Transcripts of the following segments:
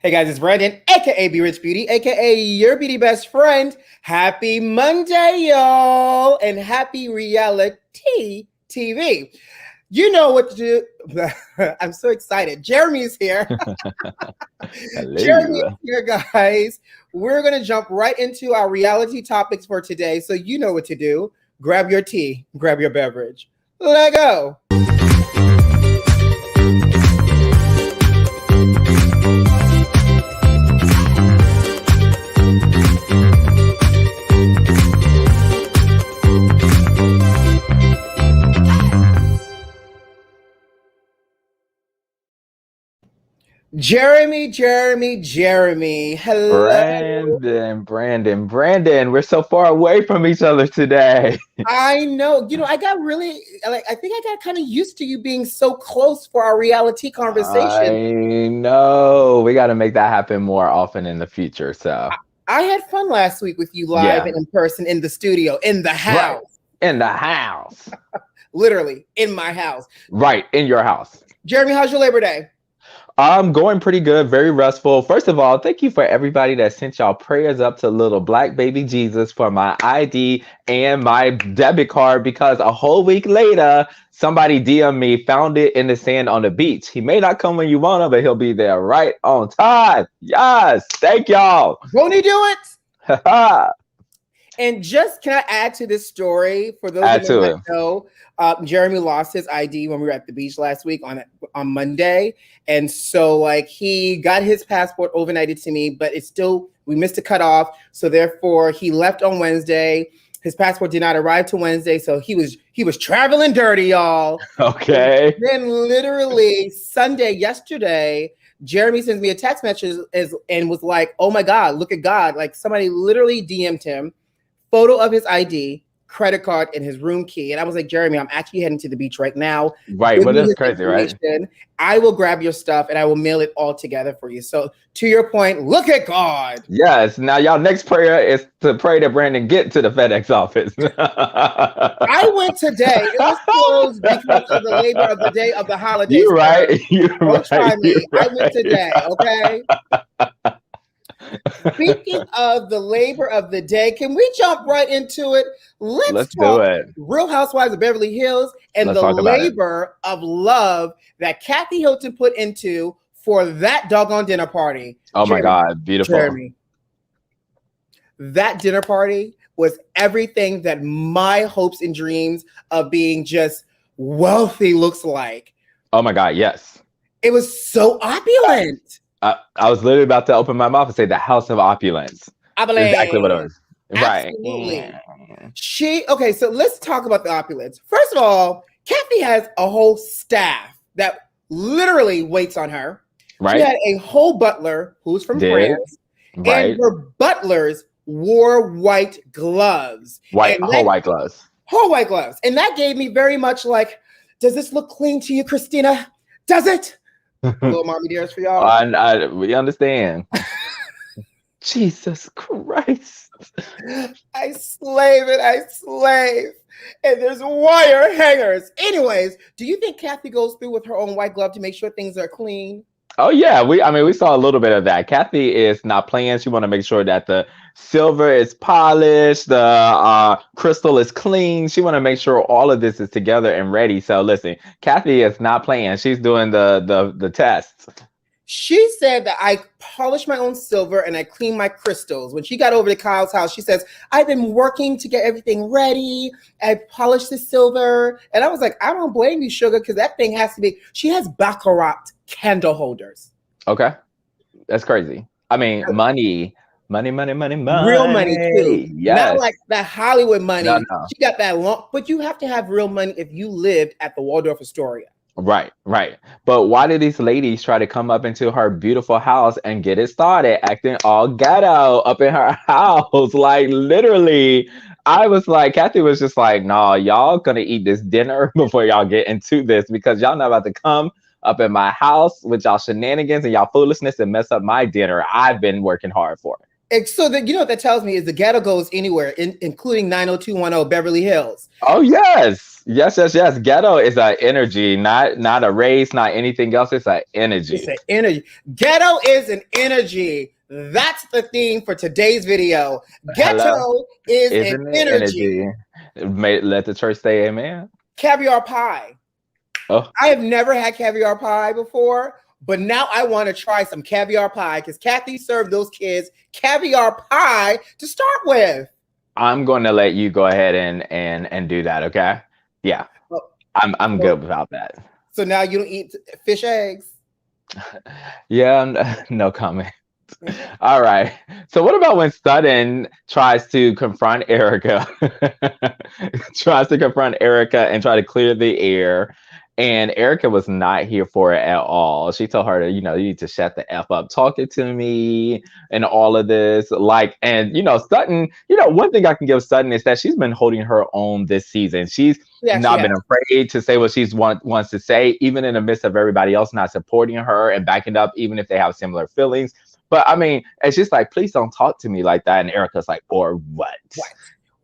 Hey guys, it's Brandon, aka Be Rich Beauty, aka your beauty best friend. Happy Monday, y'all, and happy Reali-TEA TV. You know what to do. I'm so excited. Jeremy's here. Jeremy is here, guys. We're going to jump right into our reality topics for today. So you know what to do. Grab your tea, grab your beverage. Let go. Jeremy. Hello. Brandon. We're so far away from each other today. I know. I got really, I think I got kind of used to you being so close for our reality conversation. I know. We got to make that happen more often in the future. So I had fun last week with you live and in person in the studio, in the house. Right. In the house. Literally, in my house. Right, in your house. Jeremy, how's your Labor Day? I'm going pretty good, very restful. First of all, thank you for everybody that sent y'all prayers up to little black baby Jesus for my ID and my debit card, because a whole week later, somebody DM me, found it in the sand on the beach. He may not come when you want him, but he'll be there right on time. Yes, thank y'all. Won't he do it? And just, can I add to this story for those of you that know? Jeremy lost his ID when we were at the beach last week on Monday. And so he got his passport overnighted to me, but it's still, we missed a cutoff. So therefore he left on Wednesday. His passport did not arrive till Wednesday. So he was traveling dirty, y'all. Okay. And then literally yesterday, Jeremy sends me a text message and was like, oh my God, look at God. Like somebody literally DM'd him, photo of his ID, credit card, and his room key. And I was like, Jeremy, I'm actually heading to the beach right now. Right, but that's crazy, right? I will grab your stuff and I will mail it all together for you. So to your point, look at God. Yes. Now y'all next prayer is to pray that Brandon get to the FedEx office. I went today. It was closed because of the labor of the day of the holidays. You're right. Don't try me. I went today, okay? Speaking of the labor of the day, can we jump right into it? Let's talk do it. Real Housewives of Beverly Hills and the labor of love that Kathy Hilton put into for that doggone dinner party. Oh my God, beautiful. Jeremy, that dinner party was everything that my hopes and dreams of being just wealthy looks like. Oh my God, yes. It was so opulent. I was literally about to open my mouth and say the house of opulence. Exactly what it was. Absolutely. Right. Okay, so let's talk about the opulence. First of all, Kathy has a whole staff that literally waits on her. Right. She had a whole butler who's from France. Right. And her butlers wore white gloves. Whole white gloves. Whole white gloves. And that gave me very much like, does this look clean to you, Christina? Does it? Little mommy dears for y'all. We understand. Jesus Christ. I slave. And there's wire hangers. Anyways, do you think Kathy goes through with her own white glove to make sure things are clean? Oh yeah, we saw a little bit of that. Kathy is not playing. She want to make sure that the silver is polished, the crystal is clean. She want to make sure all of this is together and ready. So listen, Kathy is not playing. She's doing the tests. She said that I polish my own silver and I clean my crystals. When she got over to Kyle's house, she says, I've been working to get everything ready. I polished the silver. And I was like, I don't blame you, sugar, because that thing has to be. She has baccarat candle holders. Okay. That's crazy. I mean, money. Real money too. Yes. Not like that Hollywood money. No. She got that long, but you have to have real money if you lived at the Waldorf Astoria. Right. But why did these ladies try to come up into her beautiful house and get it started acting all ghetto up in her house? Like literally, I was like, Kathy was just like, no, y'all gonna eat this dinner before y'all get into this, because y'all not about to come up in my house with y'all shenanigans and y'all foolishness and mess up my dinner I've been working hard for. So that, you know what that tells me is the ghetto goes anywhere, including 90210 Beverly Hills. Oh yes. Yes. Ghetto is an energy, not a race, not anything else. It's an energy. It's an energy. Ghetto is an energy. That's the theme for today's video. Ghetto is an energy. Let the church say amen. Caviar pie. Oh. I have never had caviar pie before, but now I want to try some caviar pie because Kathy served those kids caviar pie to start with. I'm going to let you go ahead and do that, okay? Yeah. I'm good without that. So now you don't eat fish eggs? Yeah, no comment. All right. So what about when Sutton tries to confront Erica? And try to clear the air. And Erica was not here for it at all. She told her, you need to shut the F up talking to me and all of this. And Sutton, one thing I can give Sutton is that she's been holding her own this season. She's not been afraid to say what she's wants to say, even in the midst of everybody else not supporting her and backing up, even if they have similar feelings. But I mean, it's just like, please don't talk to me like that. And Erica's like, or what?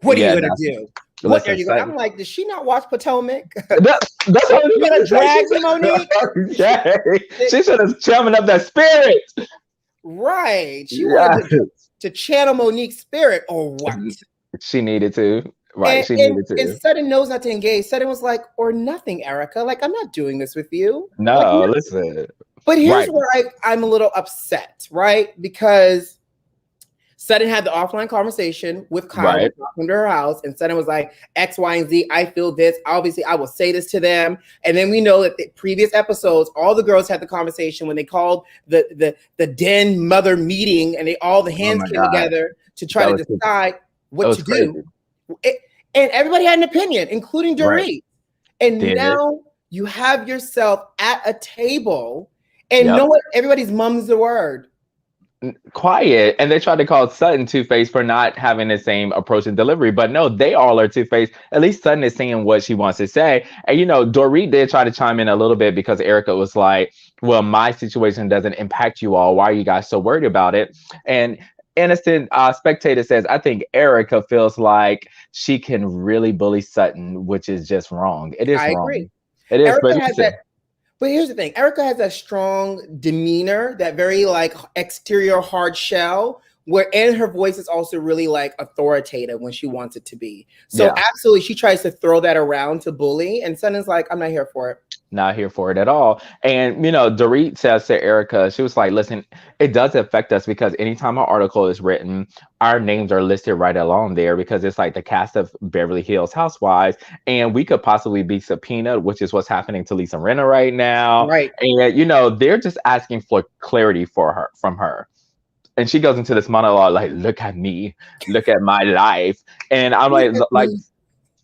What are you going to do? What are you going? I'm like, did she not watch Potomac? That's what you're going to drag me, Monique? Yeah. She should have channeled up that spirit. Right. She wanted to channel Monique's spirit, or what? She needed to. Right. She needed to. And Sutton knows not to engage. Sutton was like, or nothing, Erica. Like, I'm not doing this with you. No, listen. But here's where I'm a little upset, right? Because Sutton had the offline conversation with Kyle talking to her house, and Sutton was like, X, Y, and Z, I feel this. Obviously, I will say this to them. And then we know that the previous episodes, all the girls had the conversation when they called the den mother meeting, and all the hands came together to try to decide what to do. And everybody had an opinion, including Dorit. And now you have yourself at a table, and know what? Everybody's mum's the word. Quiet. And they tried to call Sutton two-faced for not having the same approach and delivery, but no, they all are two-faced. At least Sutton is saying what she wants to say. And Dorit did try to chime in a little bit because Erica was like, well, my situation doesn't impact you all. Why are you guys so worried about it? And innocent spectator says, I think Erica feels like she can really bully Sutton, which is just wrong. It is wrong. Agree. It is. But here's the thing. Erica has a strong demeanor, that very exterior hard shell, and her voice is also really authoritative when she wants it to be. So absolutely, she tries to throw that around to bully, and Sutton's like, I'm not here for it. Not here for it at all. And Dorit says to Erica, she was like, listen, it does affect us because anytime an article is written, our names are listed right along there because it's like the cast of Beverly Hills Housewives, and we could possibly be subpoenaed, which is what's happening to Lisa Rinna right now. Right. And they're just asking for clarity from her. And she goes into this monologue like, look at me, look at my life. And I'm like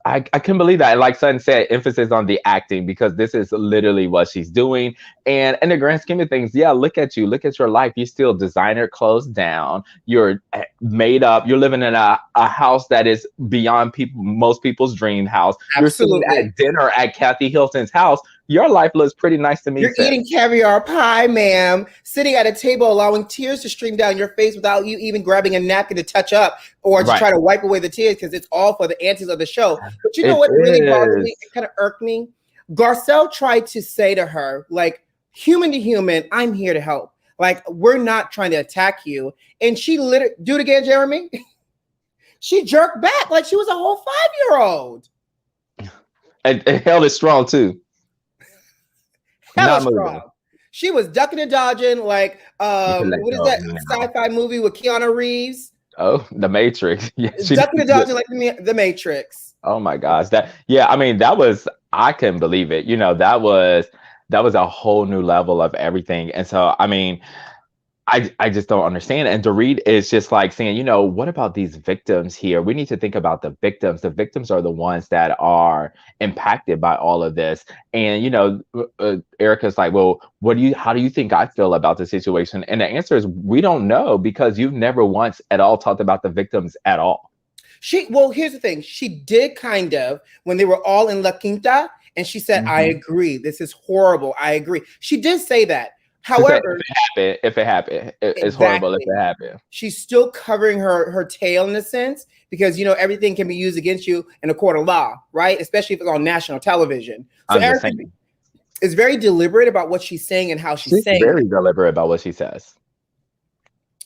I couldn't believe that. And like Sutton said, emphasis on the acting, because this is literally what she's doing. And in the grand scheme of things, look at you. Look at your life. You still designer clothes down. You're made up. You're living in a house that is beyond most people's dream house. Absolutely. You're sitting at dinner at Kathy Hilton's house. Your life looks pretty nice to me. You're eating caviar pie, ma'am, sitting at a table, allowing tears to stream down your face without you even grabbing a napkin to touch up or to try to wipe away the tears, because it's all for the antics of the show. But you know what really bothered me? It kind of irked me. Garcelle tried to say to her, human to human, I'm here to help. We're not trying to attack you. And she literally, do it again, Jeremy. She jerked back like she was a whole 5-year-old. And held it strong too. Hella strong. She was ducking and dodging what is that sci-fi movie with Keanu Reeves? Oh, The Matrix. Yeah, ducking and dodging like The Matrix. Oh my gosh. I couldn't believe it. That was a whole new level of everything. And so, I mean, I just don't understand. And Dorit is just saying, what about these victims here? We need to think about the victims. The victims are the ones that are impacted by all of this. And, Erica's like, well, how do you think I feel about the situation? And the answer is, we don't know, because you've never once at all talked about the victims at all. Here's the thing. She did kind of, when they were all in La Quinta, and she said, I agree. This is horrible. I agree. She did say that. However, if it happened, it's horrible if it happened. She's still covering her tail in a sense, because everything can be used against you in a court of law, right? Especially if it's on national television. So Erica is very deliberate about what she's saying and how she's saying. Very deliberate about what she says,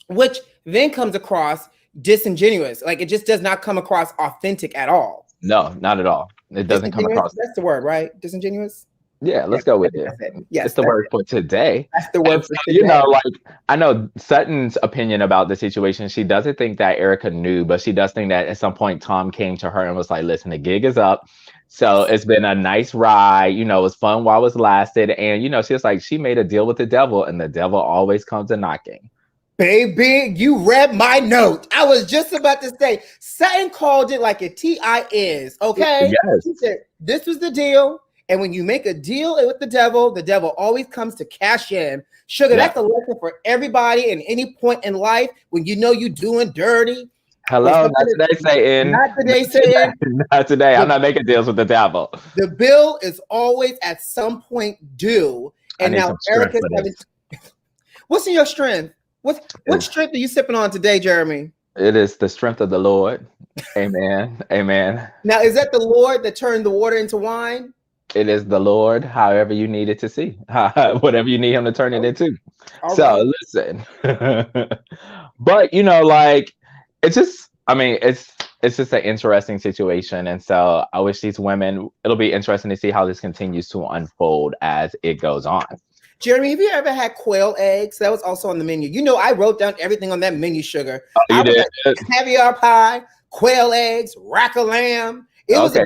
which then comes across disingenuous. Like, it just does not come across authentic at all. No, not at all. It doesn't come across. That's the word, right? Disingenuous. Yeah, let's go with it. Yes, it's the word for today. That's the word for today. Like, I know Sutton's opinion about the situation. She doesn't think that Erica knew, but she does think that at some point Tom came to her and was like, listen, the gig is up. So it's been a nice ride. It was fun while it's lasted. And, she was like, she made a deal with the devil, and the devil always comes a knocking. Baby, you read my note. I was just about to say, Sutton called it like a TI is, okay? Yes. She said, this was the deal. And when you make a deal with the devil always comes to cash in. Sugar, that's a lesson for everybody in any point in life when you're doing dirty. Hello, not today, Satan. Not today, Satan. Not today. I'm not making deals with the devil. The bill is always at some point due. And now Erica's having... What's in your strength? What strength are you sipping on today, Jeremy? It is the strength of the Lord. Amen. Amen. Now, is that the Lord that turned the water into wine? It is the Lord, however you need it to see, whatever you need him to turn it into. All so right. Listen, but it's just, it's just an interesting situation. And so I wish these women, it'll be interesting to see how this continues to unfold as it goes on. Jeremy, have you ever had quail eggs? That was also on the menu. I wrote down everything on that menu, Sugar. You did? Caviar pie, quail eggs, rack of lamb. It was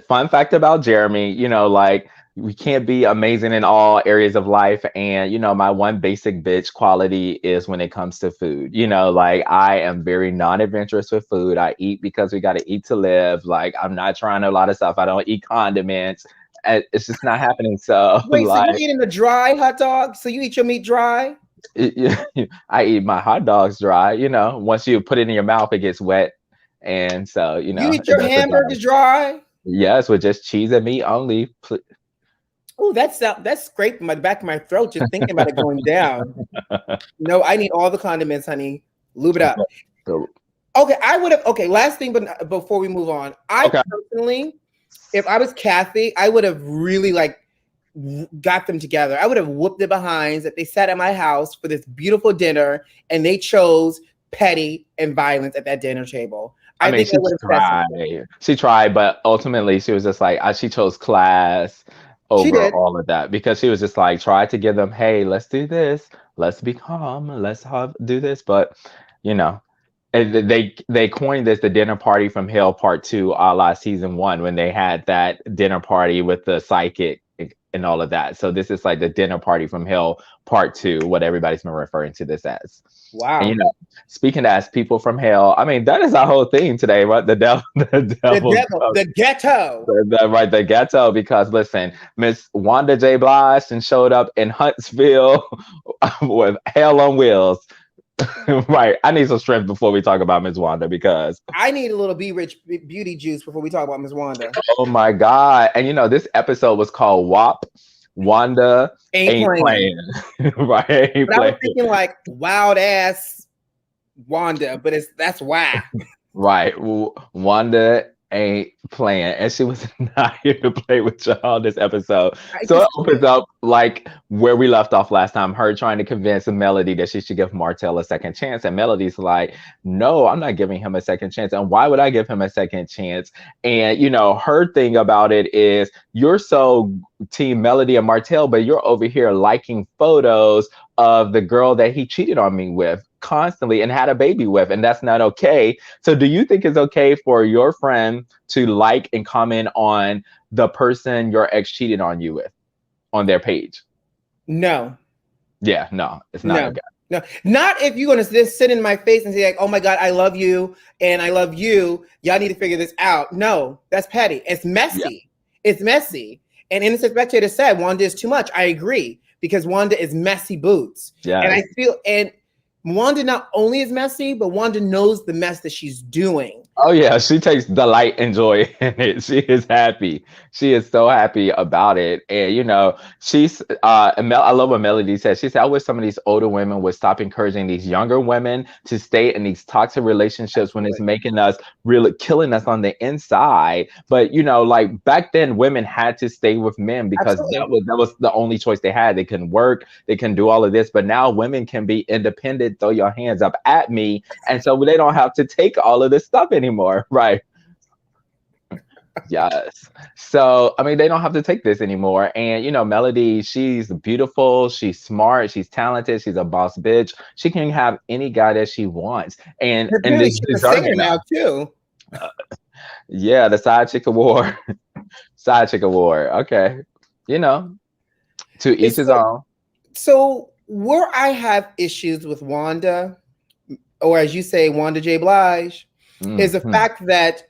fun fact about Jeremy, we can't be amazing in all areas of life. And, my one basic bitch quality is when it comes to food. I am very non-adventurous with food. I eat because we got to eat to live. I'm not trying a lot of stuff. I don't eat condiments. It's just not happening. So wait, so you're eating a dry hot dog? So you eat your meat dry? I eat my hot dogs dry. Once you put it in your mouth, it gets wet. And so, you eat your hamburgers dry? Yes, with just cheese and meat only. Oh, that's scraping my back of my throat just thinking about it going down. No, I need all the condiments, honey. Lube it up. Okay, last thing, but before we move on, personally, if I was Kathy, I would have really got them together. I would have whooped their behinds that they sat at my house for this beautiful dinner and they chose petty and violence at that dinner table. I think she tried, but ultimately she was just she chose class over all of that, because she was just try to give them, hey, let's do this. Let's be calm. Let's do this. But, and they coined this the dinner party from hell part 2, a la season 1, when they had that dinner party with the psychic and all of that. So this is the dinner party from hell part 2, what everybody's been referring to this as. Wow. And, speaking as people from hell, that is our whole theme today, right? The ghetto. Right, the ghetto. Because listen, Miss Wanda J. Blige and showed up in Huntsville with hell on wheels. Right. I need some strength before we talk about Miss Wanda, because I need a little Be Rich beauty juice before we talk about Miss Wanda. Oh my God. And this episode was called RHOP. Wanda ain't playing. Right. But I was thinking wild ass Wanda, but that's why. Right. Wanda ain't playing, and she was not here to play with y'all this episode. So it opens up where we left off last time, her trying to convince Melody that she should give Marcel a second chance, and Melody's like, no, I'm not giving him a second chance. And why would I give him a second chance? And her thing about it is, you're so team Melody and Marcel, but you're over here liking photos of the girl that he cheated on me with constantly and had a baby with, and that's not okay. So do you think it's okay for your friend to like and comment on the person your ex cheated on you with on their page? No. Yeah, no, it's not okay. No, not if you're going to just sit in my face and say oh my God, I love you and I love you. Y'all need to figure this out. No, that's petty. It's messy. Yeah. It's messy. And Innocent Spectator said Wanda is too much. I agree, because Wanda is messy boots. Yeah. And Wanda not only is messy, but Wanda knows the mess that she's doing. Oh yeah, she takes delight and joy in it. She is happy. She is so happy about it. And she's I love what Melody said. She said, I wish some of these older women would stop encouraging these younger women to stay in these toxic relationships when it's making us really killing us on the inside. But like back then women had to stay with men because that was the only choice they had. They couldn't work, they couldn't do all of this. But now women can be independent, throw your hands up at me. And so they don't have to take all of this stuff anymore, right? Yes. So, I mean, they don't have to take this anymore. And, Melody, she's beautiful, she's smart, she's talented, she's a boss bitch. She can have any guy that she wants. And she's a singer now, too. Yeah, the side chick award. Side chick award. Okay. To each his own. So, where I have issues with Wanda, or as you say, Wanda J. Blige, is the fact that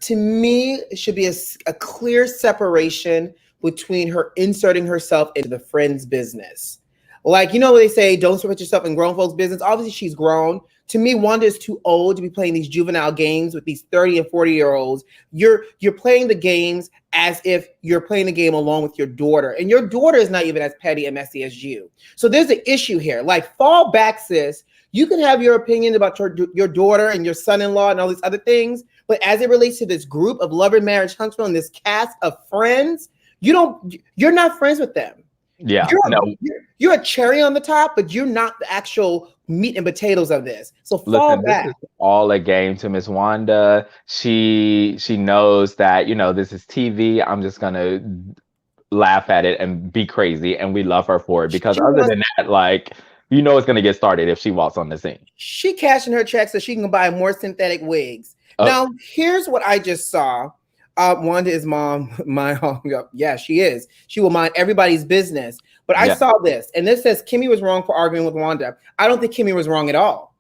to me, should be a clear separation between her inserting herself into the friend's business. Like, they say, don't put yourself in grown folks' business. Obviously, she's grown. To me, Wanda is too old to be playing these juvenile games with these 30 and 40-year-olds. You're playing the games as if you're playing the game along with your daughter. And your daughter is not even as petty and messy as you. So there's an issue here. Like, fall back, sis. You can have your opinion about your daughter and your son-in-law and all these other things. But as it relates to this group of love and marriage huntsmen and this cast of friends, you're not friends with them. Yeah, you're a cherry on the top, but you're not the actual meat and potatoes of this. So fall back. This is all a game to Miss Wanda. She knows that this is TV. I'm just gonna laugh at it and be crazy, and we love her for it because other than that, like it's gonna get started if she walks on the scene. She cashing her checks so she can buy more synthetic wigs. Now, here's what I just saw. Wanda is yeah, she is. She will mind everybody's business. But I saw this, and this says Kimmy was wrong for arguing with Wanda. I don't think Kimmy was wrong at all.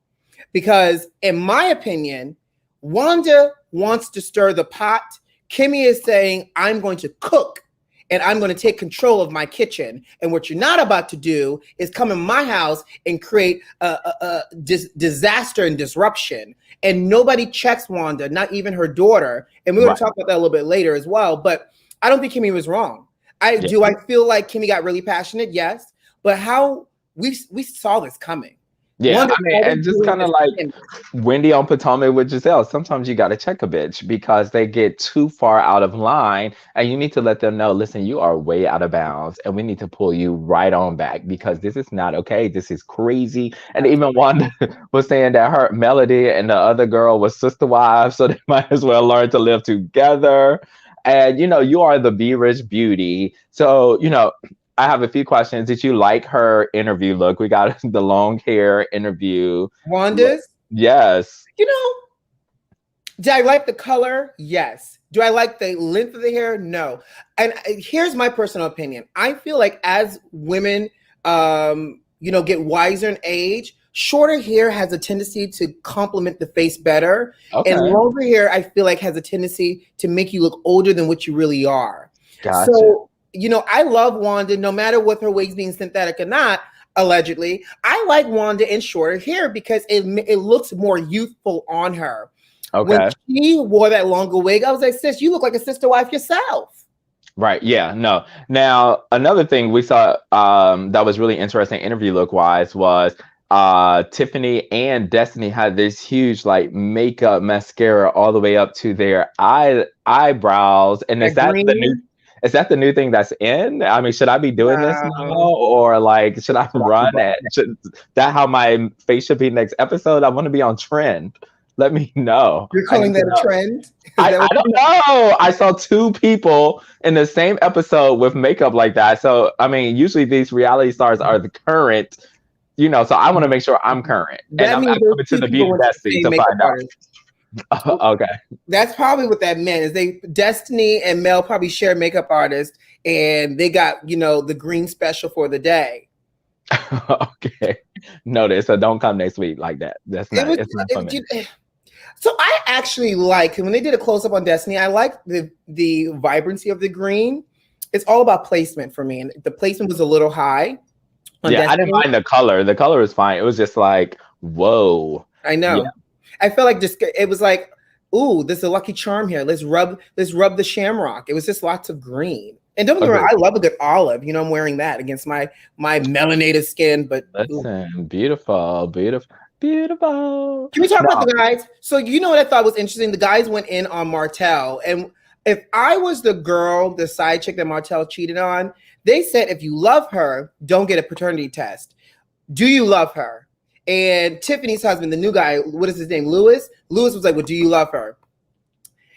Because in my opinion, Wanda wants to stir the pot. Kimmy is saying, I'm going to cook and I'm going to take control of my kitchen. And what you're not about to do is come in my house and create a disaster and disruption. And nobody checks Wanda, not even her daughter. And we're going to talk about that a little bit later as well. But I don't think Kimmy was wrong. Do I feel like Kimmy got really passionate? Yes. But how we saw this coming. Yeah, and just kind of like Wendy on Potomac with Giselle. Sometimes you got to check a bitch because they get too far out of line, and you need to let them know, listen, you are way out of bounds, and we need to pull you right on back because this is not okay. This is crazy. And even Wanda was saying that her Melody and the other girl was sister wives, so they might as well learn to live together. And you are the Be Rich beauty, so I have a few questions. Did you like her interview look? We got the long hair interview. Wanda's? Yes. Did I like the color? Yes. Do I like the length of the hair? No. And here's my personal opinion. I feel like as women, get wiser in age, shorter hair has a tendency to complement the face better. Okay. And longer hair, I feel like has a tendency to make you look older than what you really are. Gotcha. So, I love Wanda, no matter with her wigs being synthetic or not, allegedly. I like Wanda in shorter hair because it looks more youthful on her. Okay. When she wore that longer wig, I was like, sis, you look like a sister wife yourself. Right. Yeah. No. Now, another thing we saw that was really interesting interview look wise was Tiffany and Destiny had this huge like makeup mascara all the way up to their eyebrows. And is that the new thing that's in? I mean, should I be doing this now? Or like, should I run it? That how my face should be next episode? I want to be on trend. Let me know. You're calling that a trend? I don't know. I saw two people in the same episode with makeup like that. So, I mean, usually these reality stars are the current, so I want to make sure I'm current. And I'm coming to the beauty bestie to find out. Okay. That's probably what that meant is Destiny and Mel probably share makeup artists and they got, the green special for the day. Okay. Notice, so don't come next week like that. It's not for me. So I actually like when they did a close up on Destiny, I like the vibrancy of the green. It's all about placement for me. And the placement was a little high. Yeah, Destiny. I didn't mind the color. The color was fine. It was just like, whoa. I know. Yeah. I felt like just it was like, ooh, there's a Lucky Charm here. Let's rub the shamrock. It was just lots of green. And don't get me wrong, I love a good olive. You know, I'm wearing that against my melanated skin. But listen, beautiful. Can we talk about the guys? So you know what I thought was interesting? The guys went in on Martell, and if I was the girl, the side chick that Martell cheated on, they said if you love her, don't get a paternity test. Do you love her? And Tiffany's husband, the new guy, what is his name? Lewis was like, well, do you love her?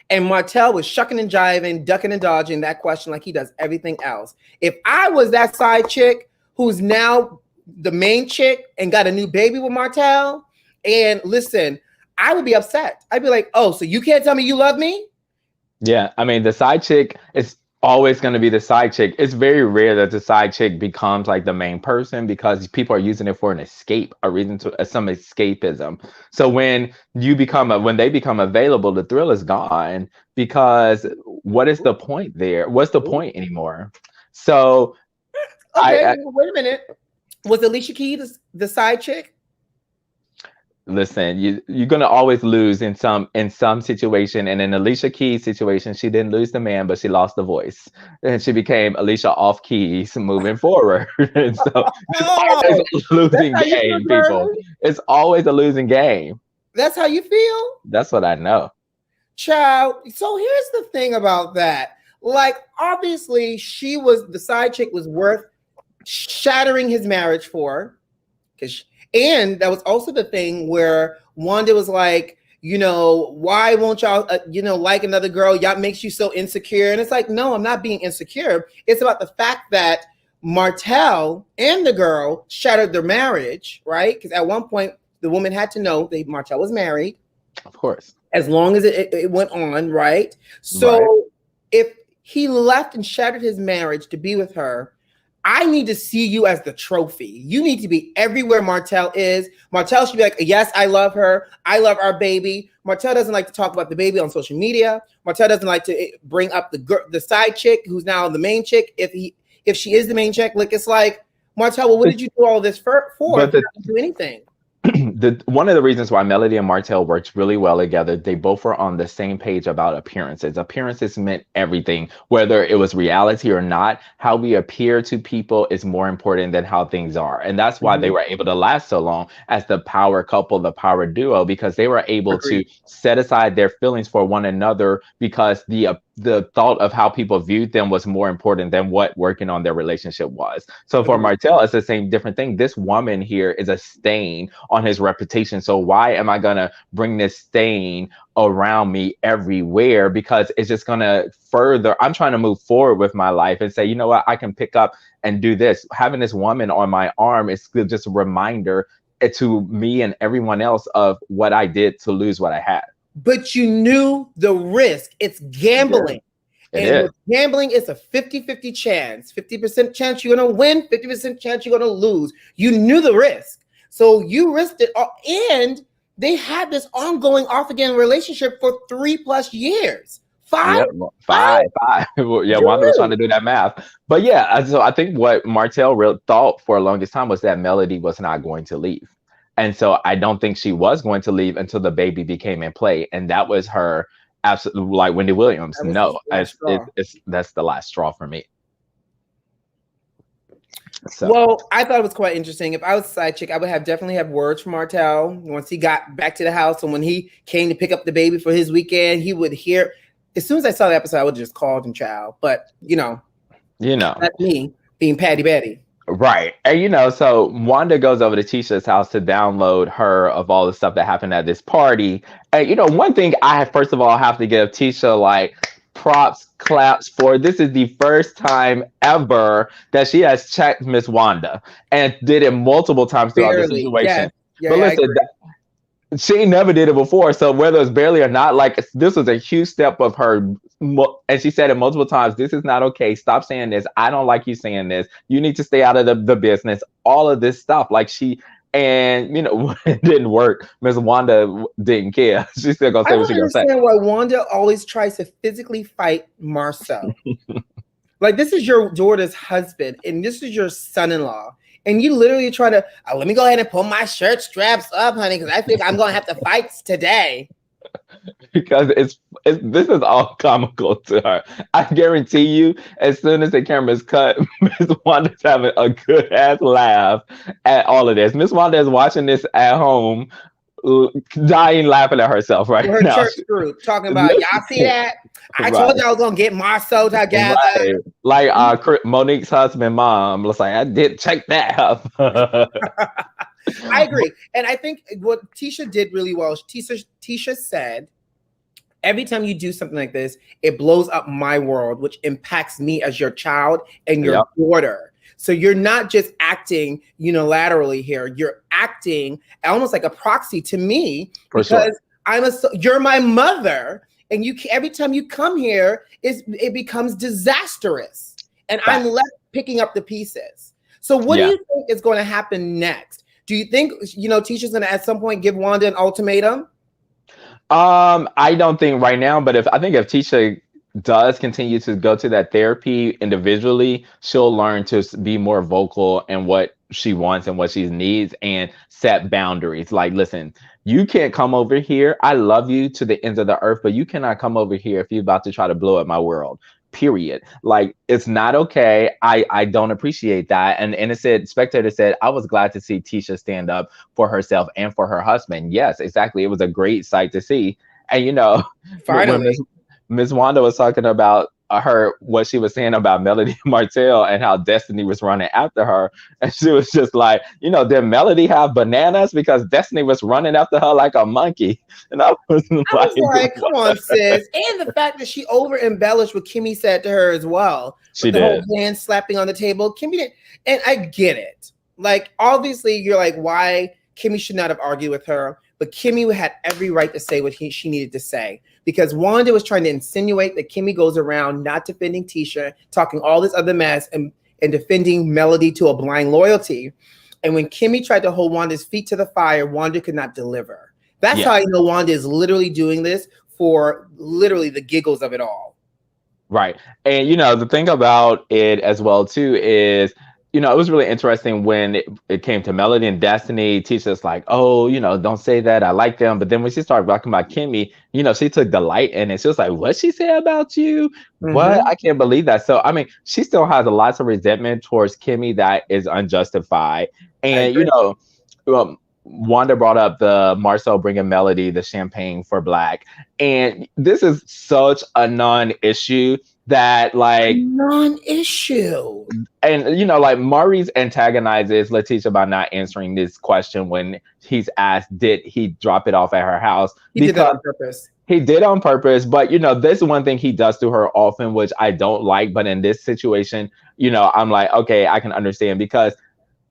And Martell was shucking and jiving, ducking and dodging that question like he does everything else. If I was that side chick who's now the main chick and got a new baby with Martell, and listen, I would be upset. I'd be like, oh, so you can't tell me you love me? Yeah, I mean, the side chick is always going to be the side chick. It's very rare that the side chick becomes like the main person because people are using it for an escape, a reason to some escapism. So when they become available, the thrill is gone because what is the point there? What's the point anymore? So okay, wait a minute. Was Alicia Keys the side chick? Listen, you're gonna always lose in some situation, and in Alicia Keys' situation, she didn't lose the man, but she lost the voice, and she became Alicia off keys moving forward. And so it's always a losing game, people. It's always a losing game. That's how you feel? That's what I know. Child. So here's the thing about that. Like, obviously, the side chick was worth shattering his marriage for, and that was also the thing where Wanda was like, you know, why won't y'all, like another girl? Y'all makes you so insecure. And it's like, no, I'm not being insecure. It's about the fact that Martell and the girl shattered their marriage, right? Because at one point, the woman had to know that Martell was married. Of course. As long as it went on, right? So if he left and shattered his marriage to be with her, I need to see you as the trophy. You need to be everywhere Martell is. Martell should be like, yes, I love her. I love our baby. Martell doesn't like to talk about the baby on social media. Martell doesn't like to bring up the side chick who's now the main chick. If she is the main chick, like, it's like, Martell, well, what did you do all this for? If you didn't do anything. One of the reasons why Melody and Martell worked really well together, they both were on the same page about appearances. Appearances meant everything, whether it was reality or not. How we appear to people is more important than how things are. And that's why they were able to last so long as the power couple, the power duo, because they were able to set aside their feelings for one another because the thought of how people viewed them was more important than what working on their relationship was. So for Martell, it's the same different thing. This woman here is a stain on his reputation. So why am I going to bring this stain around me everywhere? Because it's just going to further, I'm trying to move forward with my life and say, you know what, I can pick up and do this. Having this woman on my arm is just a reminder to me and everyone else of what I did to lose what I had. But you knew the risk. It's gambling. With gambling, it's a 50-50 chance. 50% chance you're going to win, 50% chance you're going to lose. You knew the risk. So you risked it all. And they had this ongoing off-again relationship for 3+ years. Five. Yeah, Wanda was trying to do that math. But yeah, so I think what Martell thought for the longest time was that Melody was not going to leave. And so I don't think she was going to leave until the baby became in play. And that was her absolutely, like Wendy Williams. No, that's the last straw for me. So. Well, I thought it was quite interesting. If I was a side chick, I would definitely have words from Martell once he got back to the house. And when he came to pick up the baby for his weekend, he would hear, as soon as I saw the episode, I would have just called him child. But, you know, that's me being Patty Betty. Right. And, so Wanda goes over to Teisha's house to download her of all the stuff that happened at this party. And, one thing first of all, have to give Teisha, like, props, claps for. This is the first time ever that she has checked Miss Wanda and did it multiple times throughout the situation. But listen, she never did it before. So whether it's barely or not, like, this was a huge step of her. And she said it multiple times. This is not okay. Stop saying this. I don't like you saying this. You need to stay out of the business. All of this stuff. Like and it didn't work. Miss Wanda didn't care. She's still gonna say what she's gonna say. I don't understand why Wanda always tries to physically fight Marcel. Like, this is your daughter's husband, and this is your son-in-law. And you literally try to, let me go ahead and pull my shirt straps up, honey, because I think I'm going to have to fight today. Because this is all comical to her. I guarantee you, as soon as the camera's cut, Miss Wanda's having a good ass laugh at all of this. Miss Wanda is watching this at home, dying laughing at herself right her now. Church group talking about, y'all see that? I told y'all I was gonna get Marcel together. Right. Like Monique's husband, mom was like, I did check that up. I agree. And I think what Teisha did really well, Teisha said, every time you do something like this, it blows up my world, which impacts me as your child and your daughter. So you're not just acting unilaterally here. You're acting almost like a proxy to me because you're my mother. And every time you come here, it becomes disastrous. And I'm left picking up the pieces. So what do you think is going to happen next? Do you think, Teisha's going to at some point give Wanda an ultimatum? I don't think right now, but I think if Teisha does continue to go to that therapy individually, she'll learn to be more vocal in what she wants and what she needs and set boundaries. Like, listen, you can't come over here. I love you to the ends of the earth, but you cannot come over here if you're about to try to blow up my world. Period. Like, it's not okay. I don't appreciate that. And it spectator said, I was glad to see Teisha stand up for herself and for her husband. Yes, exactly. It was a great sight to see. And finally, Miss Wanda was talking about what she was saying about Melody and Marcel and how Destiny was running after her. And she was just like, did Melody have bananas? Because Destiny was running after her like a monkey. And I was like, come on, sis. And the fact that she over embellished what Kimmy said to her as well. She did. The whole hand slapping on the table. Kimmy did. And I get it. Like, obviously, you're like, why Kimmy should not have argued with her. But Kimmy had every right to say what she needed to say, because Wanda was trying to insinuate that Kimmy goes around not defending Teisha, talking all this other mess and defending Melody to a blind loyalty. And when Kimmy tried to hold Wanda's feet to the fire, Wanda could not deliver. That's how I know Wanda is literally doing this for literally the giggles of it all. Right. And, the thing about it as well, too, is, it was really interesting when it came to Melody and Destiny. Teisha's like, oh, don't say that. I like them. But then when she started talking about Kimmy, she took delight in it. She was like, what'd she say about you? Mm-hmm. What? I can't believe that. So, I mean, she still has a lot of resentment towards Kimmy that is unjustified. And, Wanda brought up the Marcel bringing Melody the champagne for Black. And this is such a non-issue that non-issue. And like Maurice antagonizes Letitia by not answering this question when he's asked, did he drop it off at her house? He did that on purpose. He did on purpose, but this is one thing he does to her often, which I don't like. But in this situation, I'm like, okay, I can understand, because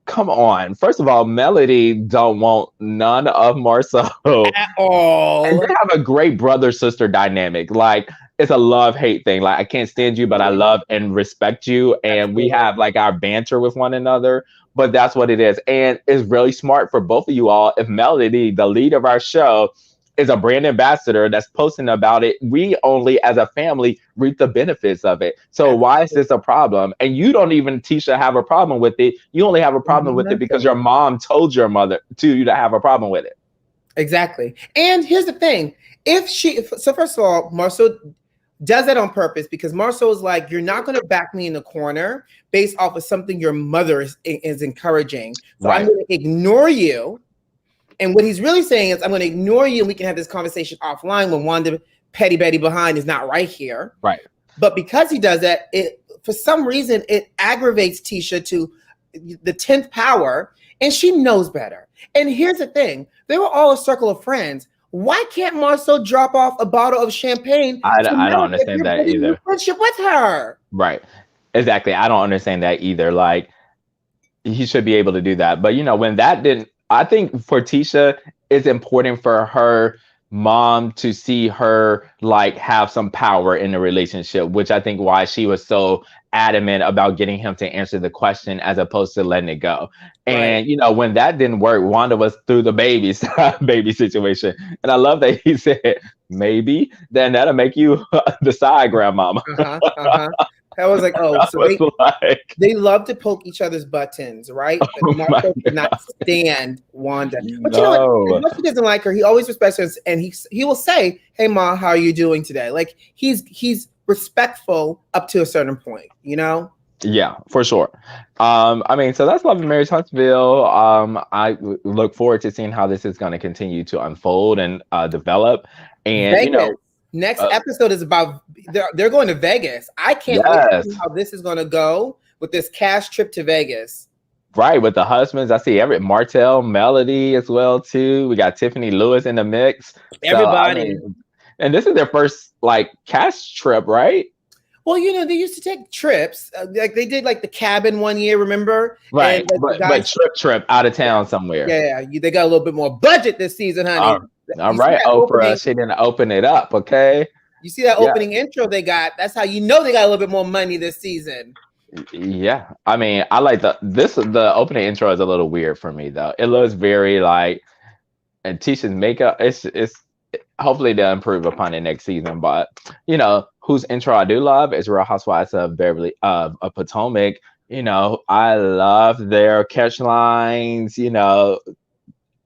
come on. First of all, Melody don't want none of Marcel at all. And they have a great brother-sister dynamic. Like, it's a love-hate thing. Like, I can't stand you, but I love and respect you. And we have like our banter with one another. But that's what it is. And it's really smart for both of you all. If Melody, the lead of our show, is a brand ambassador that's posting about it, we only as a family reap the benefits of it. So why is this a problem? And you don't even, Teisha, have a problem with it. You only have a problem with it because your mom told your mother to have a problem with it. Exactly. And here's the thing. So first of all, Marcel does that on purpose, because Marcel is like, you're not going to back me in the corner based off of something your mother is encouraging. So I'm going to ignore you. And what he's really saying is, I'm going to ignore you and we can have this conversation offline when Wanda Petty Betty behind is not right here. Right. But because he does that, for some reason, it aggravates Teisha to the 10th power, and she knows better. And here's the thing. They were all a circle of friends. Why can't Marcel drop off a bottle of champagne? I don't understand that either. Friendship with her. Right. Exactly. I don't understand that either. Like, he should be able to do that. But, when that didn't, I think for Teisha, it's important for her mom to see her like have some power in the relationship, which I think why she was so adamant about getting him to answer the question as opposed to letting it go. And, when that didn't work, Wanda was through the baby situation. And I love that he said, maybe, then that'll make you the side grandmama. I was like, oh, so they love to poke each other's buttons, right? But Marcel cannot stand Wanda. But you know what? As much as he doesn't like her, he always respects her, and he will say, "Hey, Ma, how are you doing today?" Like he's respectful up to a certain point, you know. Yeah, for sure. I mean, so that's Love and Marriage Huntsville. I look forward to seeing how this is going to continue to unfold and develop. And Vegas. Next episode is about they're going to Vegas. I can't wait to see how this is going to go with this cash trip to Vegas. Right, with the husbands. I see Marcel, Melody as well too. We got Tiffany Lewis in the mix. Everybody. So, I mean, and this is their first like cash trip, right? Well, you know, they used to take trips. Like they did like the cabin one year, remember? Right, and, but trip out of town somewhere. Yeah, they got a little bit more budget this season, honey. All right, Oprah, she didn't open it up, okay? You see that opening intro they got? That's how you know they got a little bit more money this season. Yeah, I mean, I like the opening intro is a little weird for me though. It looks very like, and Teisha's makeup. It's hopefully they'll improve upon it next season. But you know, whose intro I do love is Real Housewives of Beverly of Potomac. You know, I love their catch lines. You know,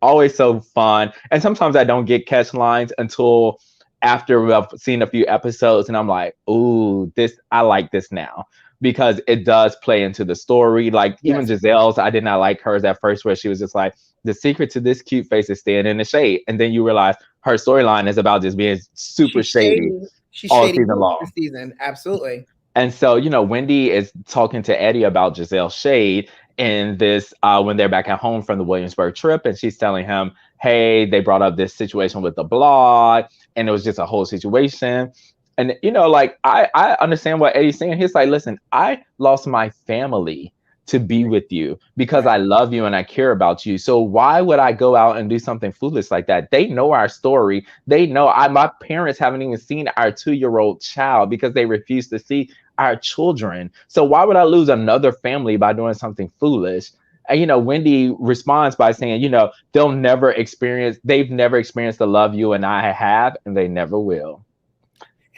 always so fun. And sometimes I don't get catch lines until after I've seen a few episodes, and I'm like, ooh, I like this now. Because it does play into the story. Like even Giselle's, I did not like hers at first, where she was just like, the secret to this cute face is staying in the shade. And then you realize her storyline is about just being super shady. She's all season long. This season, absolutely. And so, you know, Wendy is talking to Eddie about Giselle's shade in this when they're back at home from the Williamsburg trip, and she's telling him, hey, they brought up this situation with the blog, and it was just a whole situation. And, you know, like, I understand what Eddie's saying. He's like, listen, I lost my family to be with you because I love you and I care about you. So why would I go out and do something foolish like that? They know our story. They know my parents haven't even seen our 2-year-old child because they refuse to see our children. So why would I lose another family by doing something foolish? And, you know, Wendy responds by saying, you know, they've never experienced the love you and I have, and they never will.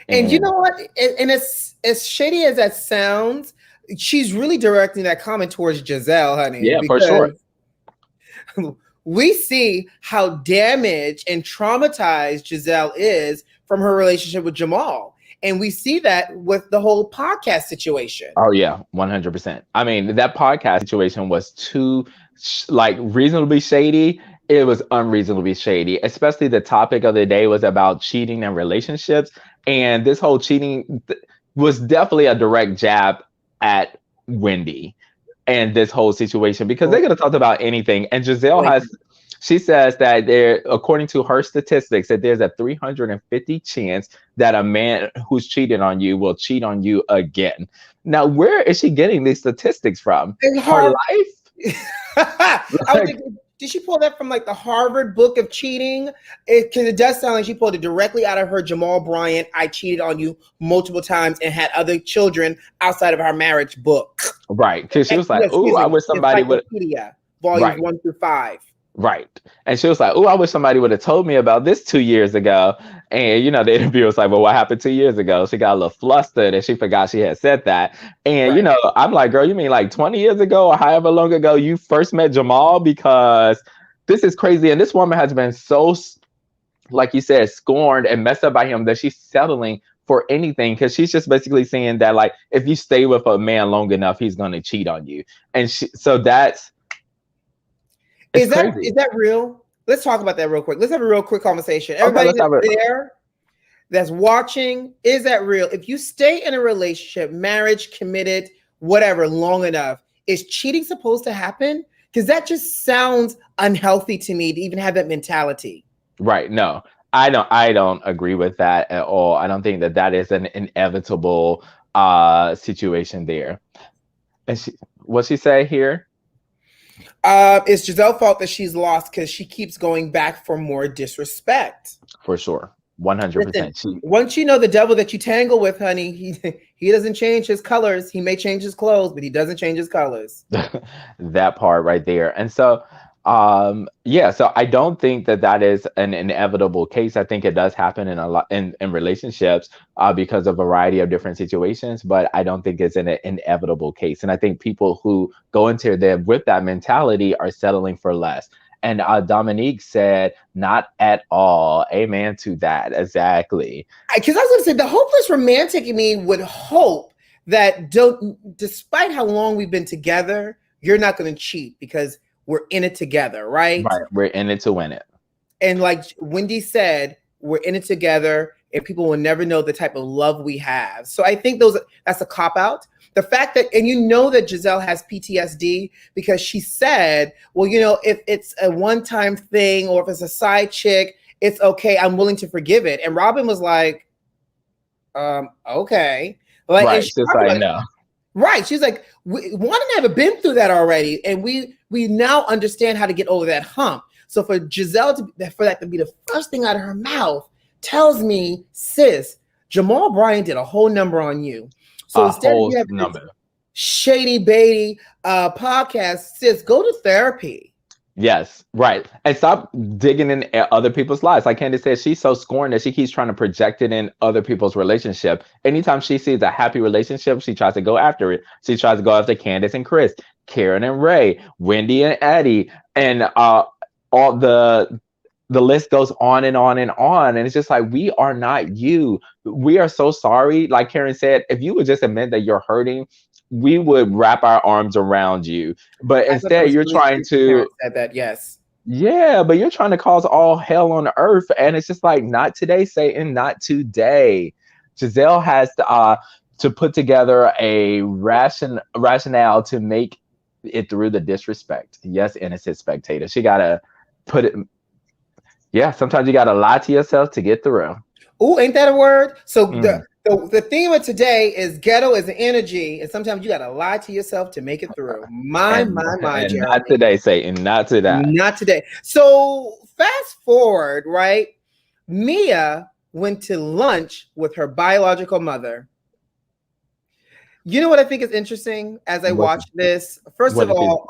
And you know what? And it's as shady as that sounds, she's really directing that comment towards Giselle, honey. Yeah, for sure. We see how damaged and traumatized Giselle is from her relationship with Jamal. And we see that with the whole podcast situation. Oh, yeah, 100%. I mean, that podcast situation was too, like, reasonably shady. It was unreasonably shady, especially the topic of the day was about cheating and relationships. And this whole cheating was definitely a direct jab at Wendy and this whole situation because they could have talked about anything. And Giselle she says that according to her statistics, that there's a 350 chance that a man who's cheated on you will cheat on you again. Now, where is she getting these statistics from? Her life? I was thinking, did she pull that from like the Harvard book of cheating? Because it does sound like she pulled it directly out of her Jamal Bryant, I cheated on you multiple times and had other children outside of our marriage book. Right. Because she was like, ooh, I wish somebody would. Volumes 1 through 5. Right. And she was like, oh, I wish somebody would have told me about this 2 years ago. And, you know, the interviewer was like, well, what happened 2 years ago? She got a little flustered and she forgot she had said that. And, you know, I'm like, girl, you mean like 20 years ago or however long ago you first met Jamal? Because this is crazy. And this woman has been so, like you said, scorned and messed up by him that she's settling for anything. Because she's just basically saying that, like, if you stay with a man long enough, he's going to cheat on you. And so that's, Is that real? Let's talk about that real quick. Let's have a real quick conversation. Everybody that's watching, is that real? If you stay in a relationship, marriage, committed, whatever, long enough, is cheating supposed to happen? Because that just sounds unhealthy to me to even have that mentality. Right. No, I don't agree with that at all. I don't think that is an inevitable situation there. And what's she say here? It's Giselle's fault that she's lost because she keeps going back for more disrespect. For sure. 100%. Once you know the devil that you tangle with, honey, he doesn't change his colors. He may change his clothes, but he doesn't change his colors. That part right there. And so Yeah, so I don't think that that is an inevitable case. I think it does happen in a lot in relationships because of a variety of different situations, but I don't think it's an inevitable case. And I think people who go into them with that mentality are settling for less. And Dominique said, not at all. Amen to that. Exactly. Because I was going to say, the hopeless romantic in me would hope that despite how long we've been together, you're not going to cheat because we're in it together, right? Right. We're in it to win it. And like Wendy said, we're in it together and people will never know the type of love we have. So I think that's a cop-out. The fact that, and you know that Giselle has PTSD because she said, well, you know, if it's a one-time thing or if it's a side chick, it's okay. I'm willing to forgive it. And Robin was like, okay. Like, right. She's like, no. Right. She's like, Wanda and I have been through that already. And we now understand how to get over that hump. So for Giselle for that to be the first thing out of her mouth tells me, sis, Jamal Bryant did a whole number on you. So instead of having this shady baity podcast, sis, go to therapy. Yes, right. And stop digging in other people's lives. Like Candice said, she's so scorned that she keeps trying to project it in other people's relationship. Anytime she sees a happy relationship, she tries to go after it. She tries to go after Candice and Chris, Karen and Ray, Wendy and Eddie, and all the list goes on and on and on. And it's just like, we are not you. We are so sorry. Like Karen said, if you would just admit that you're hurting, we would wrap our arms around you. But instead, you're trying to said that, yes. Yeah, but you're trying to cause all hell on earth. And it's just like, not today, Satan, not today. Giselle has to put together a rationale to make it through the disrespect. Yes, innocent spectator. She gotta put it. Yeah, sometimes you gotta lie to yourself to get through. Oh, ain't that a word? So the theme of today is ghetto is an energy, and sometimes you gotta lie to yourself to make it through. My, Jeremy. Not today, Satan. Not today. Not today. So fast forward, right? Mia went to lunch with her biological mother. You know what I think is interesting as I watch this? First of all,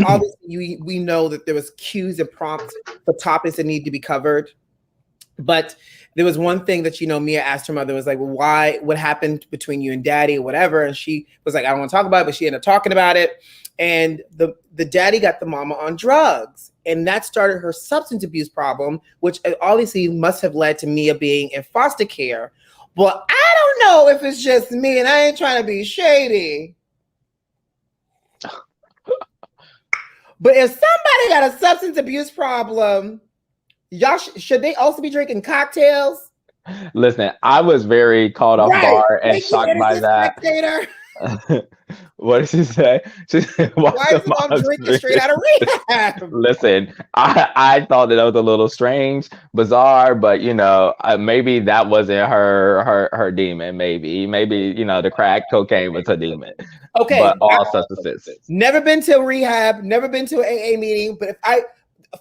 obviously we know that there was cues and prompts for topics that need to be covered. But there was one thing that, you know, Mia asked her mother, was like, well, what happened between you and daddy or whatever? And she was like, I don't want to talk about it, but she ended up talking about it. And the daddy got the mama on drugs. And that started her substance abuse problem, which obviously must have led to Mia being in foster care. But I don't know if it's just me, and I ain't trying to be shady. But if somebody got a substance abuse problem, y'all should they also be drinking cocktails? Listen, I was very caught off guard and shocked by that. What did she say? She said, why is the mom drinking straight out of rehab? Listen, I thought that was a little strange, bizarre, but you know, maybe that wasn't her demon. Maybe you know, the crack cocaine was her demon. Okay, but all substances. Never been to rehab, never been to an AA meeting, but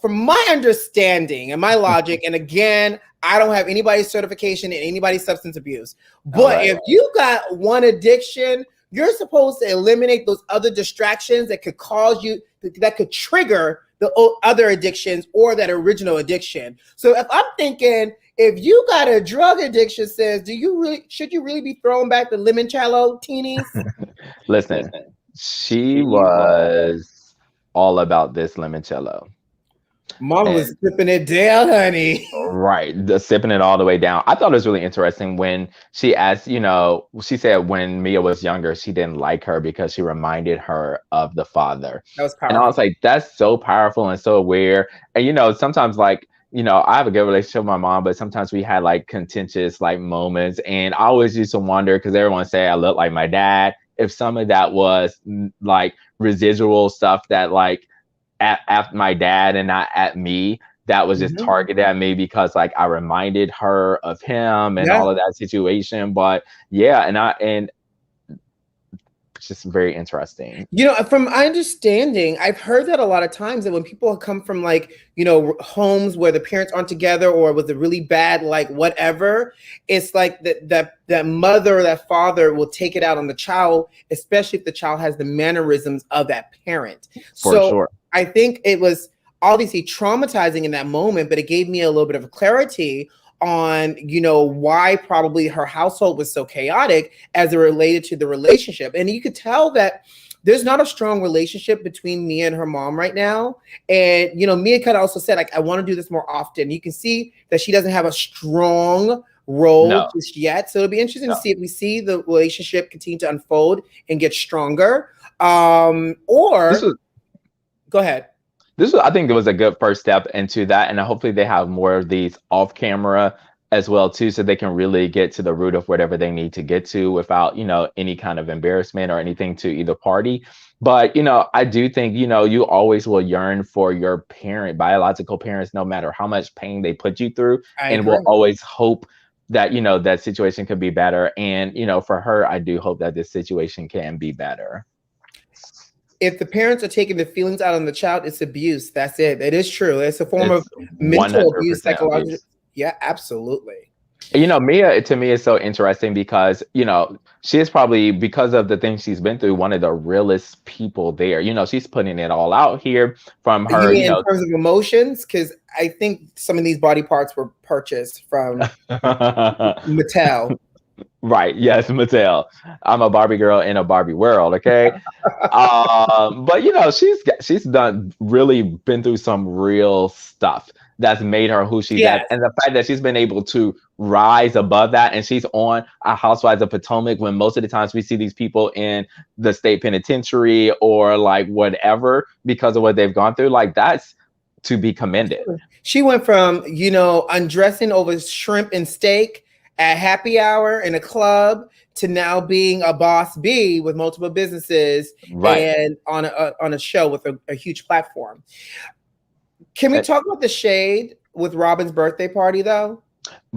from my understanding and my logic, and again, I don't have anybody's certification in anybody's substance abuse, but if you got one addiction, you're supposed to eliminate those other distractions that could cause you, that could trigger the other addictions or that original addiction. So if I'm thinking, if you got a drug addiction, should you really be throwing back the limoncello teenies? Listen, she was all about this limoncello. Mama was sipping it down, honey. Right, sipping it all the way down. I thought it was really interesting when she asked, you know, she said when Mia was younger, she didn't like her because she reminded her of the father. That was powerful. And I was like, that's so powerful and so aware. And, you know, sometimes like, you know, I have a good relationship with my mom, but sometimes we had like contentious like moments. And I always used to wonder, because everyone say I look like my dad, if some of that was like residual stuff that like, at my dad and not at me, that was just targeted at me because like I reminded her of him and all of that situation. But yeah, and it's just very interesting. You know, from my understanding, I've heard that a lot of times that when people come from like, you know, homes where the parents aren't together or with a really bad, like whatever, it's like that mother or that father will take it out on the child, especially if the child has the mannerisms of that parent. For sure. I think it was obviously traumatizing in that moment, but it gave me a little bit of clarity on, you know, why probably her household was so chaotic as it related to the relationship. And you could tell that there's not a strong relationship between Mia and her mom right now. And, you know, Mia kind of also said, like, I want to do this more often. You can see that she doesn't have a strong role just yet. So it'll be interesting to see if we see the relationship continue to unfold and get stronger. Go ahead. I think it was a good first step into that. And hopefully they have more of these off camera as well too, so they can really get to the root of whatever they need to get to without, you know, any kind of embarrassment or anything to either party. But, you know, I do think, you know, you always will yearn for your biological parents, no matter how much pain they put you through, and will always hope that, you know, that situation could be better. And, you know, for her, I do hope that this situation can be better. If the parents are taking the feelings out on the child, it's abuse. That's it. It is true. It's a form of mental abuse, psychological abuse. Yeah, absolutely. You know, Mia, to me, is so interesting because, you know, she is probably, because of the things she's been through, one of the realest people there. You know, she's putting it all out here from her. You know, in terms of emotions, because I think some of these body parts were purchased from Mattel. Right. Yes, Mattel. I'm a Barbie girl in a Barbie world. Okay. But, you know, she's been through some real stuff that's made her who she's at. And the fact that she's been able to rise above that, and she's on a Housewives of Potomac, when most of the times we see these people in the state penitentiary or like whatever because of what they've gone through, like, that's to be commended. She went from, you know, undressing over shrimp and steak at happy hour in a club to now being a boss bee with multiple businesses and on a show with a huge platform. Can we talk about the shade with Robin's birthday party, though?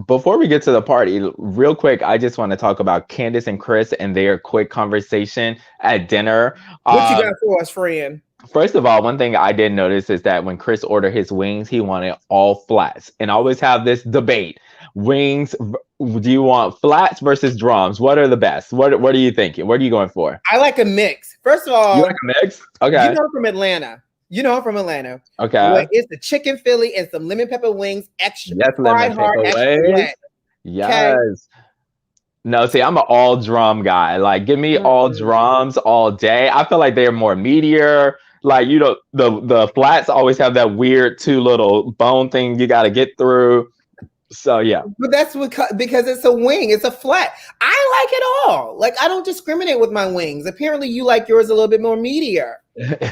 Before we get to the party, real quick, I just want to talk about Candice and Chris and their quick conversation at dinner. What you got for us, friend? First of all, one thing I did notice is that when Chris ordered his wings, he wanted all flats. And I always have this debate. Wings, do you want flats versus drums? What are the best? What are you thinking? What are you going for? I like a mix. First of all, you like a mix? Okay. You know I'm from Atlanta. Okay. Well, it's the chicken Philly and some lemon pepper wings, extra lemon hard, extra wet. Yes. Okay? No, see, I'm an all drum guy. Like, give me all drums all day. I feel like they're more meatier. Like, you know, the flats always have that weird two little bone thing you got to get through. So yeah, but that's because it's a wing, it's a flat. I like it all. Like, I don't discriminate with my wings. Apparently, you like yours a little bit more meatier.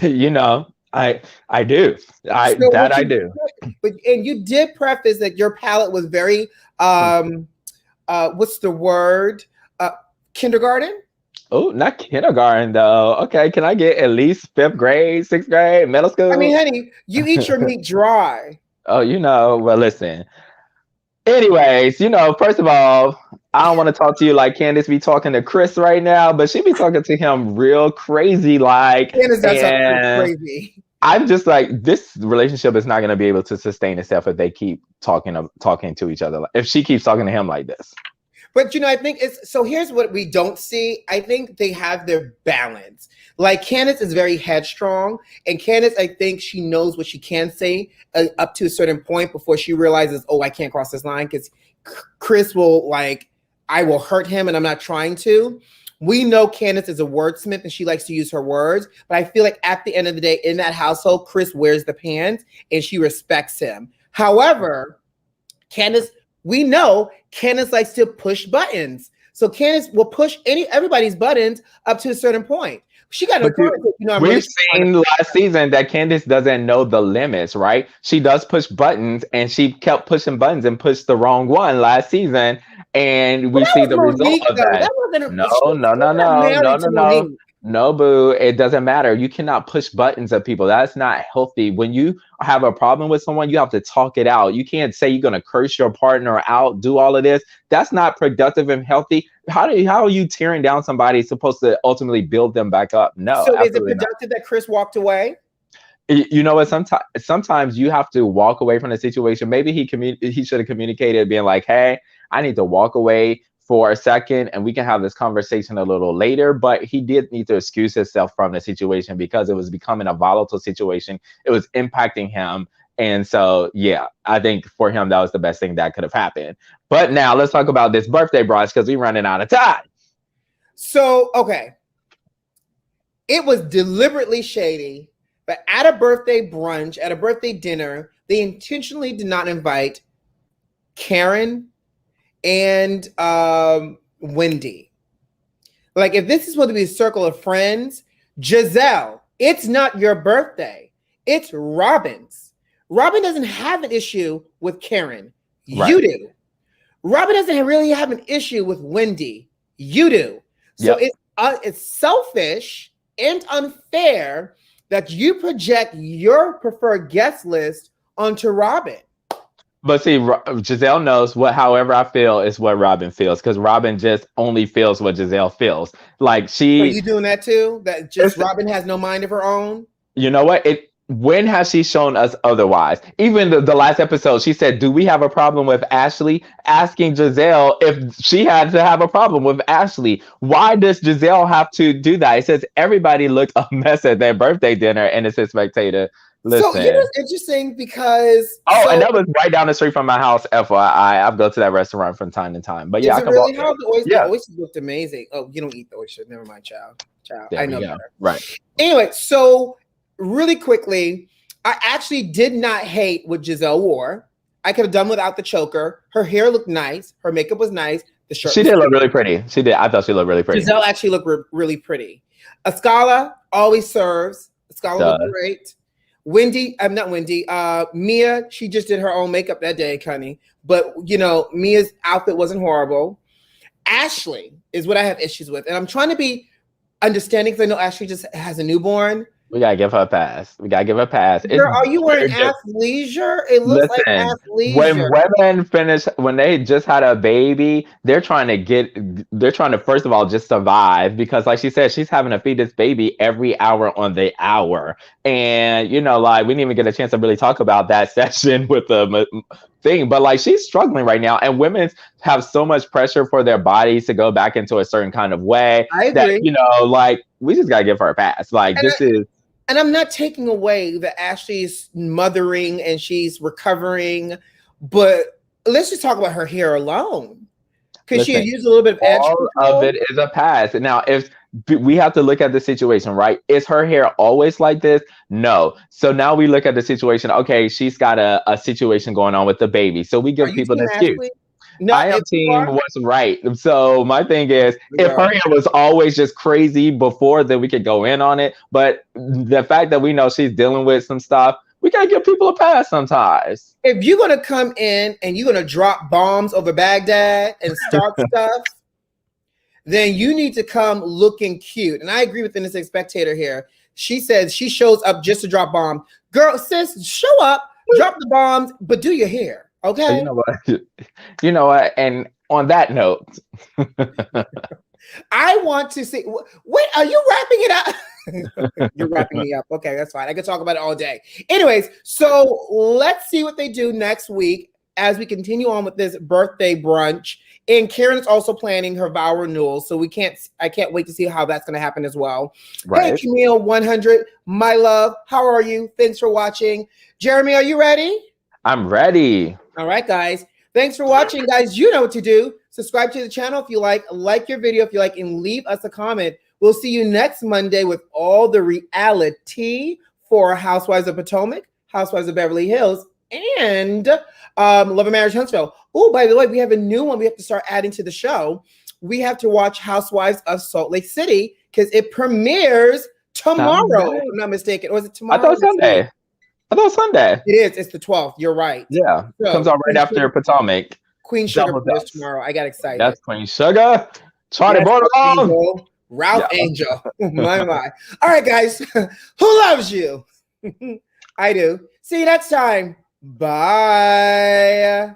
You know, I do. I do. But you did preface that your palate was very what's the word? Kindergarten? Oh, not kindergarten though. Okay, can I get at least 5th grade, 6th grade, middle school? I mean, honey, you eat your meat dry. Oh, you know. Well, listen. Anyways, you know, first of all, I don't want to talk to you like Candice be talking to Chris right now, but she be talking to him real crazy, like. Candice does something crazy. I'm just like, this relationship is not going to be able to sustain itself if they keep talking to each other. If she keeps talking to him like this. But, you know, I think so here's what we don't see. I think they have their balance. Like, Candice is very headstrong, and Candice, I think she knows what she can say up to a certain point before she realizes, oh, I can't cross this line, because Chris will, like, I will hurt him and I'm not trying to. We know Candice is a wordsmith and she likes to use her words, but I feel like at the end of the day, in that household, Chris wears the pants and she respects him. However, Candice, we know Candice likes to push buttons. So Candice will push everybody's buttons up to a certain point. She got we've seen last season that Candice doesn't know the limits, right? She does push buttons, and she kept pushing buttons and pushed the wrong one last season, and we see the result of that. No, boo. It doesn't matter. You cannot push buttons at people. That's not healthy. When you have a problem with someone, you have to talk it out. You can't say you're going to curse your partner out, do all of this. That's not productive and healthy. How are you tearing down somebody supposed to ultimately build them back up? No. So is it productive that Chris walked away? You know what? Sometimes you have to walk away from the situation. Maybe he should have communicated, being like, hey, I need to walk away for a second and we can have this conversation a little later, but he did need to excuse himself from the situation because it was becoming a volatile situation. It was impacting him. And so, yeah, I think for him, that was the best thing that could have happened. But now let's talk about this birthday brunch because we're running out of time. So, okay. It was deliberately shady, but at a birthday brunch, at a birthday dinner, they intentionally did not invite Karen and Wendy. Like, if this is supposed to be a circle of friends, Giselle, it's not your birthday. It's Robin's. Robin doesn't have an issue with Karen. Right. You do. Robin doesn't really have an issue with Wendy. You do. So it's selfish and unfair that you project your preferred guest list onto Robin. But see, Giselle knows however I feel is what Robin feels, because Robin just only feels what Giselle feels. Like she. Are you doing that too? That just Robin has no mind of her own? You know what? When has she shown us otherwise? Even the last episode, she said, do we have a problem with Ashley? Asking Giselle if she had to have a problem with Ashley. Why does Giselle have to do that? It says everybody looked a mess at their birthday dinner, and it's a spectator. Listen. So, you know, it's interesting because... and that was right down the street from my house, FYI. I've go to that restaurant from time to time. But yeah, I can really how the oysters, the oysters looked amazing. Oh, you don't eat the oysters. Never mind, child. I know better. Right. Anyway, so... really quickly, I actually did not hate what Giselle wore. I could have done without the choker. Her hair looked nice. Her makeup was nice. The shirt. She did look really pretty. She did. I thought she looked really pretty. Giselle actually looked really pretty. Ascala always serves. Ascala looked great. Not Wendy. Mia, she just did her own makeup that day, Connie. But you know, Mia's outfit wasn't horrible. Ashley is what I have issues with, and I'm trying to be understanding because I know Ashley just has a newborn. We gotta give her a pass. Girl, are you wearing athleisure? It looks like athleisure. When women when they just had a baby, they're trying to first of all just survive, because like she said, she's having to feed this baby every hour on the hour. And you know, like we didn't even get a chance to really talk about that session with the thing, but like she's struggling right now, and women have so much pressure for their bodies to go back into a certain kind of way. I agree. That, you know, like we just gotta give her a pass. Like And I'm not taking away that Ashley's mothering and she's recovering, but let's just talk about her hair alone. Because she had used a little bit of edge control. All of it is a pass. Now, if we have to look at the situation, right? Is her hair always like this? No. So now we look at the situation. Okay, she's got a situation going on with the baby. So we give people an excuse. No, I am team was right. So my thing is, if her hair was always just crazy before, then we could go in on it. But the fact that we know she's dealing with some stuff, we gotta give people a pass sometimes. If you're gonna come in and you're gonna drop bombs over Baghdad and start stuff, then you need to come looking cute. And I agree with the innocent spectator here. She says she shows up just to drop bombs. Girl, sis, show up, drop the bombs, but do your hair. Okay. You know what? And on that note, I want to see. Wait, are you wrapping it up? You're wrapping me up. Okay, that's fine. I could talk about it all day. Anyways, so let's see what they do next week as we continue on with this birthday brunch. And Karen is also planning her vow renewal, so I can't wait to see how that's going to happen as well. Right. Hey, Camille 100, my love, how are you? Thanks for watching. Jeremy, are you ready? I'm ready. All right, guys. Thanks for watching, guys. You know what to do. Subscribe to the channel if you like your video if you like, and leave us a comment. We'll see you next Monday with all the reality for Housewives of Potomac, Housewives of Beverly Hills, and Love and Marriage Huntsville. Oh, by the way, we have a new one we have to start adding to the show. We have to watch Housewives of Salt Lake City because it premieres tomorrow. If I'm not mistaken. Or is it tomorrow? I thought Sunday. It is. It's the 12th. You're right. Yeah. So, comes out right after Potomac. Queen Sugar plays tomorrow. I got excited. That's Queen Sugar. Charlie Bordelon. Ralph Angel. My. All right, guys. Who loves you? I do. See you next time. Bye.